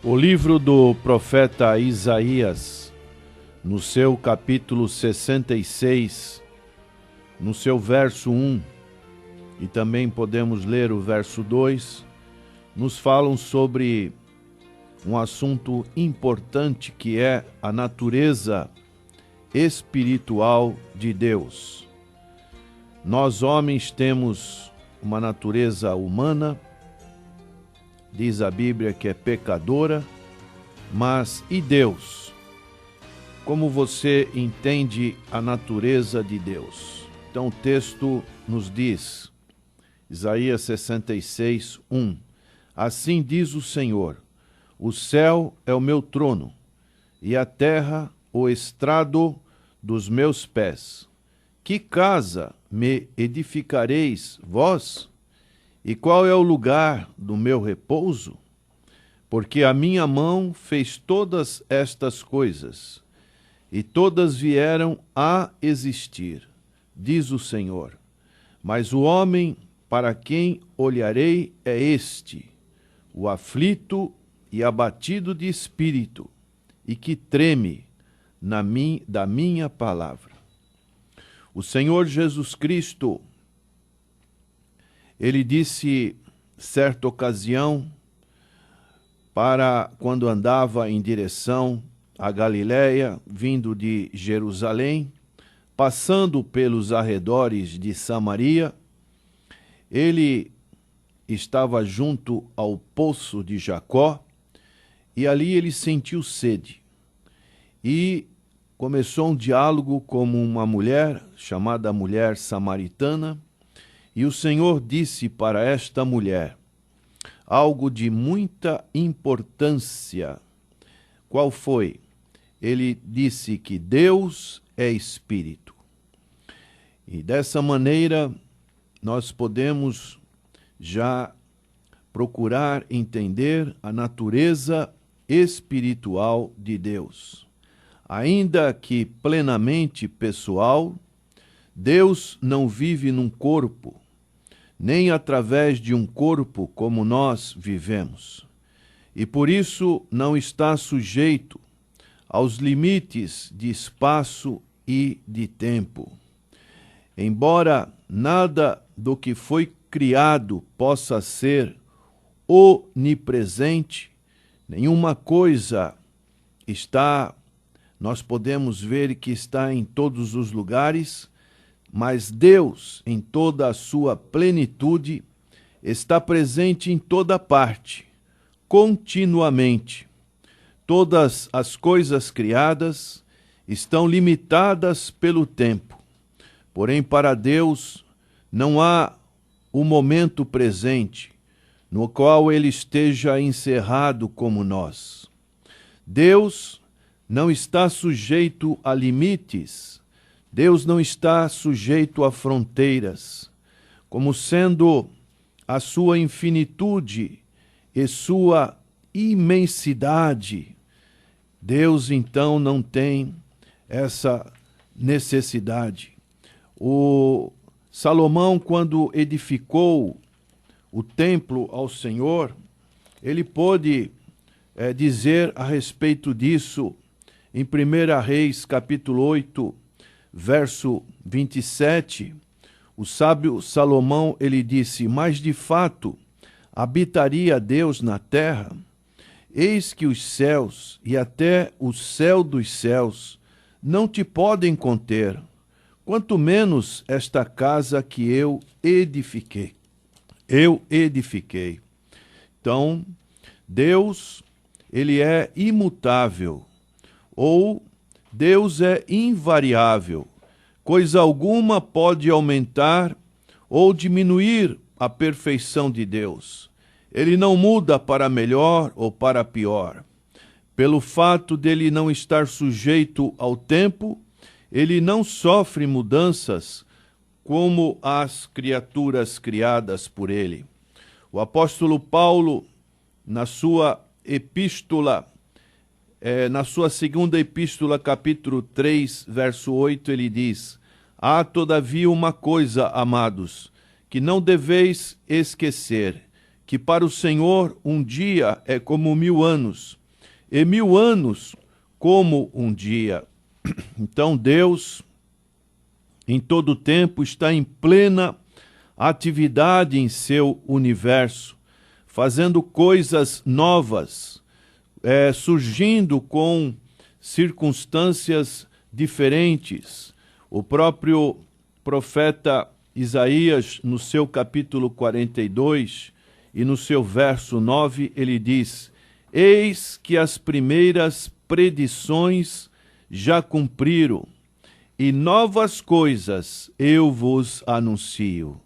O livro do profeta Isaías, no seu capítulo 66, no seu verso 1, e também podemos ler o verso 2, nos falam sobre um assunto importante que é a natureza espiritual de Deus. Nós, homens, temos uma natureza humana, diz a Bíblia que é pecadora, mas e Deus? Como você entende a natureza de Deus? Então o texto nos diz, Isaías 66, 1, assim diz o Senhor, o céu é o meu trono, e a terra o estrado dos meus pés. Que casa me edificareis vós? E qual é o lugar do meu repouso? Porque a minha mão fez todas estas coisas, e todas vieram a existir, diz o Senhor. Mas o homem para quem olharei é este, o aflito e abatido de espírito, e que treme da minha palavra. O Senhor Jesus Cristo, ele disse, certa ocasião, para quando andava em direção a Galiléia, vindo de Jerusalém, passando pelos arredores de Samaria, ele estava junto ao poço de Jacó, e ali ele sentiu sede. E começou um diálogo com uma mulher, chamada mulher samaritana, e o Senhor disse para esta mulher algo de muita importância. Qual foi? Ele disse que Deus é Espírito. E dessa maneira nós podemos já procurar entender a natureza espiritual de Deus. Ainda que plenamente pessoal, Deus não vive num corpo, nem através de um corpo como nós vivemos. E por isso não está sujeito aos limites de espaço e de tempo. Embora nada do que foi criado possa ser onipresente, nenhuma coisa nós podemos ver que está em todos os lugares, mas Deus, em toda a sua plenitude, está presente em toda parte, continuamente. Todas as coisas criadas estão limitadas pelo tempo. Porém, para Deus, não há o momento presente no qual ele esteja encerrado como nós. Deus não está sujeito a limites, Deus não está sujeito a fronteiras, como sendo a sua infinitude e sua imensidade. Deus, então, não tem essa necessidade. O Salomão, quando edificou o templo ao Senhor, ele pôde dizer a respeito disso em 1 Reis, capítulo 8, verso 27, o sábio Salomão, ele disse, mas de fato habitaria Deus na terra? Eis que os céus e até o céu dos céus não te podem conter, quanto menos esta casa que eu edifiquei. Eu edifiquei. Então, Deus, ele é imutável, ou Deus é invariável. Coisa alguma pode aumentar ou diminuir a perfeição de Deus. Ele não muda para melhor ou para pior. Pelo fato dele não estar sujeito ao tempo, ele não sofre mudanças como as criaturas criadas por ele. O apóstolo Paulo, na sua epístola, na sua segunda epístola, capítulo 3, verso 8, ele diz, há todavia uma coisa, amados, que não deveis esquecer, que que para o Senhor um dia é como 1000 anos, e 1000 anos como um dia. Então Deus, em todo o tempo, está em plena atividade em seu universo, fazendo coisas novas, surgindo com circunstâncias diferentes. O próprio profeta Isaías, no seu capítulo 42, e no seu verso 9, ele diz: eis que as primeiras predições já cumpriram, e novas coisas eu vos anuncio.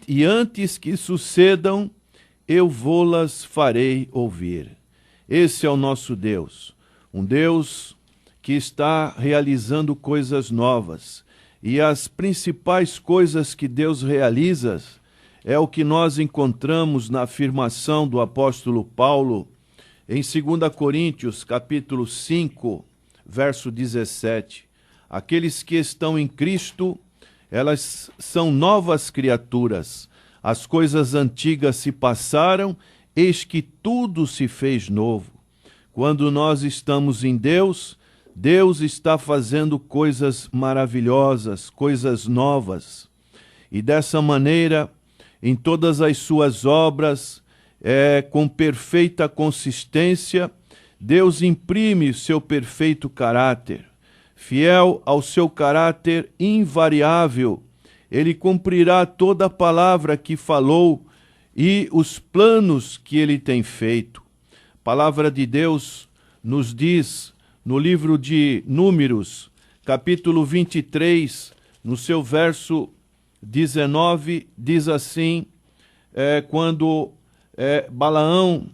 E antes que sucedam, eu vô-las farei ouvir. Esse é o nosso Deus, um Deus que está realizando coisas novas. E as principais coisas que Deus realiza é o que nós encontramos na afirmação do apóstolo Paulo em 2 Coríntios, capítulo 5, verso 17. Aqueles que estão em Cristo, elas são novas criaturas. As coisas antigas se passaram, eis que tudo se fez novo. Quando nós estamos em Deus, Deus está fazendo coisas maravilhosas, coisas novas. E dessa maneira, em todas as suas obras, com perfeita consistência, Deus imprime o seu perfeito caráter. Fiel ao seu caráter invariável, ele cumprirá toda a palavra que falou e os planos que ele tem feito. A palavra de Deus nos diz, no livro de Números, capítulo 23, no seu verso 19, diz assim, quando Balaão,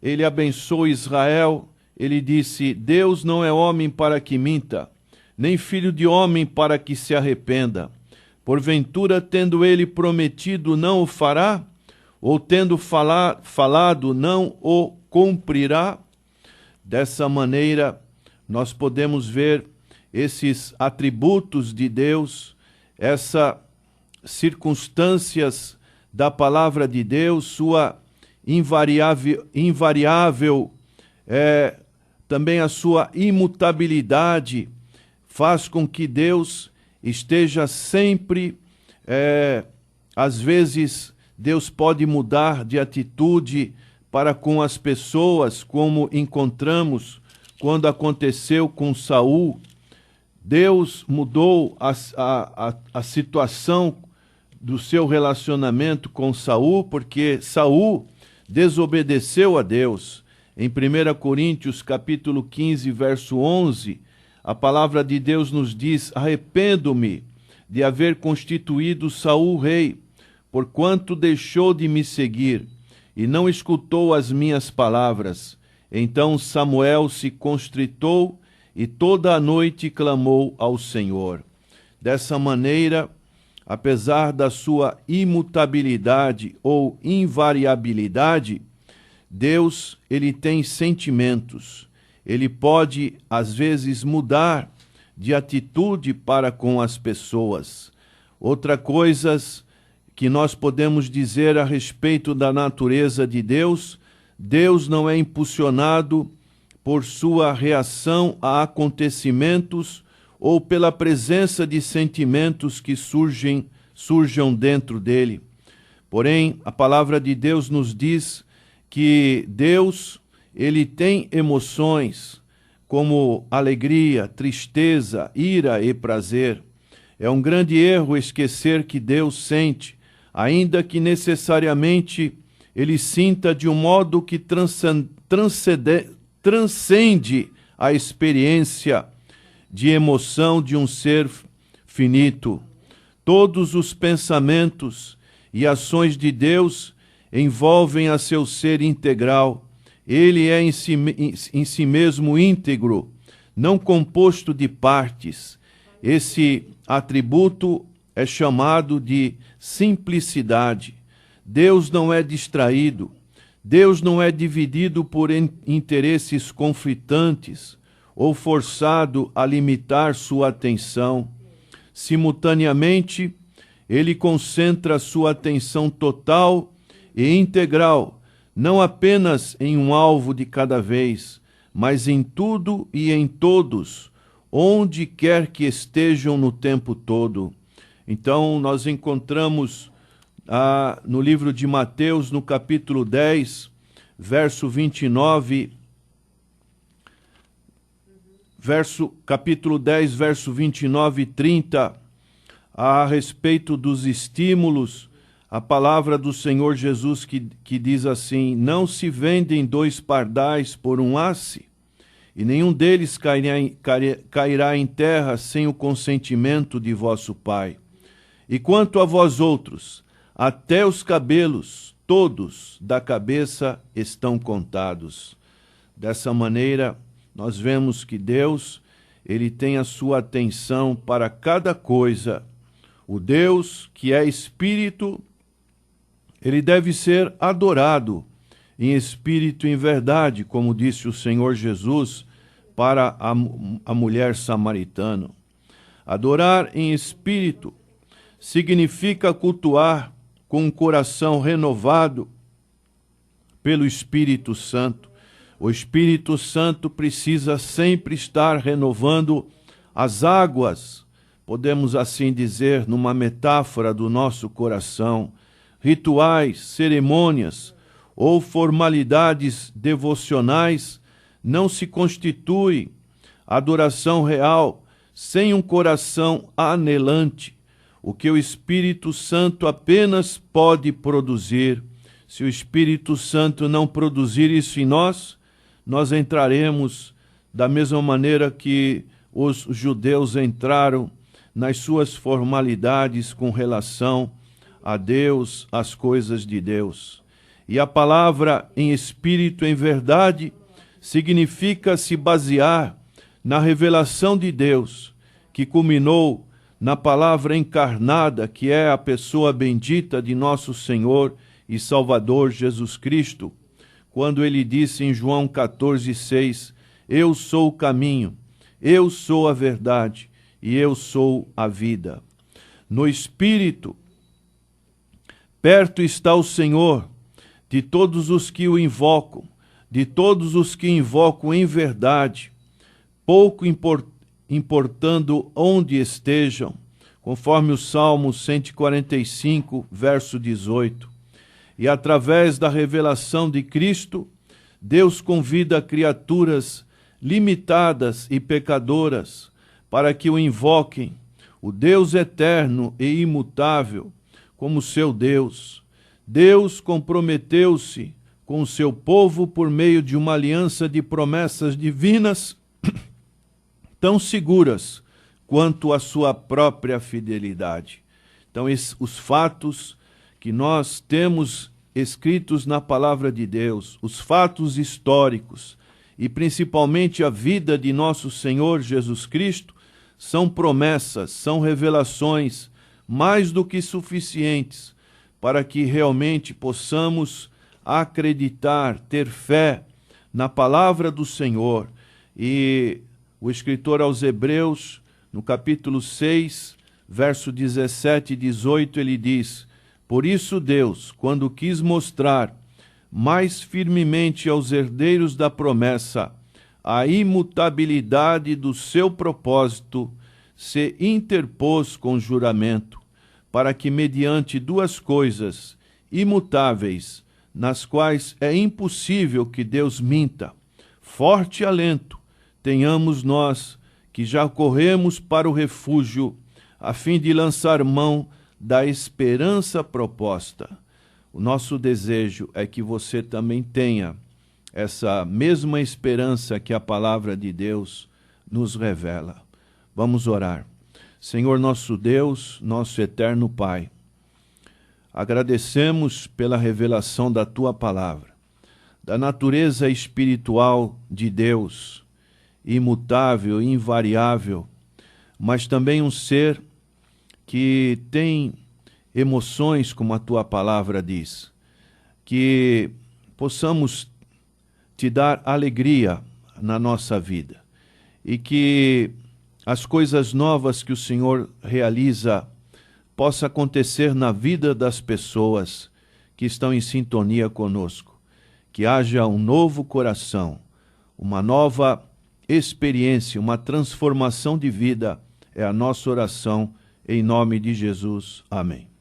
ele abençoou Israel, ele disse: Deus não é homem para que minta, nem filho de homem para que se arrependa. Porventura, tendo ele prometido, não o fará? Ou tendo falado, não o cumprirá? Dessa maneira, nós podemos ver esses atributos de Deus, essas circunstâncias da palavra de Deus, sua invariável, também a sua imutabilidade, faz com que Deus esteja sempre, às vezes Deus pode mudar de atitude para com as pessoas, como encontramos quando aconteceu com Saul. Deus mudou a situação do seu relacionamento com Saul, porque Saul desobedeceu a Deus. Em 1 Coríntios, capítulo 15, verso 11, a palavra de Deus nos diz: arrependo-me de haver constituído Saul rei, porquanto deixou de me seguir e não escutou as minhas palavras. Então Samuel se constritou e toda a noite clamou ao Senhor. Dessa maneira, apesar da sua imutabilidade ou invariabilidade, Deus, ele tem sentimentos. Ele pode, às vezes, mudar de atitude para com as pessoas. Outra coisa que nós podemos dizer a respeito da natureza de Deus: Deus não é impulsionado por sua reação a acontecimentos ou pela presença de sentimentos que surjam dentro dele. Porém, a palavra de Deus nos diz que Deus, ele tem emoções como alegria, tristeza, ira e prazer. É um grande erro esquecer que Deus sente, ainda que necessariamente ele sinta de um modo que transcende a experiência de emoção de um ser finito. Todos os pensamentos e ações de Deus envolvem a seu ser integral. Ele é em si mesmo íntegro, não composto de partes. Esse atributo é chamado de simplicidade. Deus não é distraído. Deus não é dividido por interesses conflitantes ou forçado a limitar sua atenção. Simultaneamente, ele concentra sua atenção total e integral, não apenas em um alvo de cada vez, mas em tudo e em todos, onde quer que estejam no tempo todo. Então, nós encontramos no livro de Mateus, no capítulo 10, verso 29, capítulo 10, verso 29 e 30, a respeito dos estímulos, a palavra do Senhor Jesus que diz assim: não se vendem 2 pardais por um asse, e nenhum deles cairá em terra sem o consentimento de vosso Pai. E quanto a vós outros, até os cabelos todos da cabeça estão contados. Dessa maneira, nós vemos que Deus, ele tem a sua atenção para cada coisa. O Deus que é Espírito, ele deve ser adorado em espírito e em verdade, como disse o Senhor Jesus para a mulher samaritana. Adorar em espírito significa cultuar com um coração renovado pelo Espírito Santo. O Espírito Santo precisa sempre estar renovando as águas, podemos assim dizer, numa metáfora do nosso coração. Rituais, cerimônias ou formalidades devocionais não se constitui adoração real sem um coração anelante, o que o Espírito Santo apenas pode produzir. Se o Espírito Santo não produzir isso em nós, nós entraremos da mesma maneira que os judeus entraram nas suas formalidades com relação a Deus, às coisas de Deus. E a palavra em espírito, em verdade, significa se basear na revelação de Deus, que culminou na palavra encarnada, que é a pessoa bendita de nosso Senhor e Salvador Jesus Cristo, quando ele disse em João 14,6, eu sou o caminho, eu sou a verdade e eu sou a vida. No Espírito, perto está o Senhor de todos os que o invocam, de todos os que invocam em verdade, pouco importando onde estejam, conforme o Salmo 145, verso 18. E através da revelação de Cristo, Deus convida criaturas limitadas e pecadoras para que o invoquem, o Deus eterno e imutável, como seu Deus. Deus comprometeu-se com o seu povo por meio de uma aliança de promessas divinas tão seguras quanto a sua própria fidelidade. Então, os fatos que nós temos escritos na palavra de Deus, os fatos históricos e principalmente a vida de nosso Senhor Jesus Cristo, são promessas, são revelações mais do que suficientes para que realmente possamos acreditar, ter fé na palavra do Senhor. E o escritor aos Hebreus, no capítulo 6, verso 17 e 18, ele diz: por isso Deus, quando quis mostrar mais firmemente aos herdeiros da promessa a imutabilidade do seu propósito, se interpôs com juramento, para que mediante 2 coisas imutáveis, nas quais é impossível que Deus minta, forte alento, tenhamos nós, que já corremos para o refúgio, a fim de lançar mão da esperança proposta. O nosso desejo é que você também tenha essa mesma esperança que a palavra de Deus nos revela. Vamos orar. Senhor nosso Deus, nosso eterno Pai, agradecemos pela revelação da Tua palavra, da natureza espiritual de Deus, imutável, invariável, mas também um ser que tem emoções, como a Tua palavra diz, que possamos Te dar alegria na nossa vida e que as coisas novas que o Senhor realiza possa acontecer na vida das pessoas, que estão em sintonia conosco. Que haja um novo coração, uma nova experiência, uma transformação de vida. É a nossa oração, em nome de Jesus. Amém.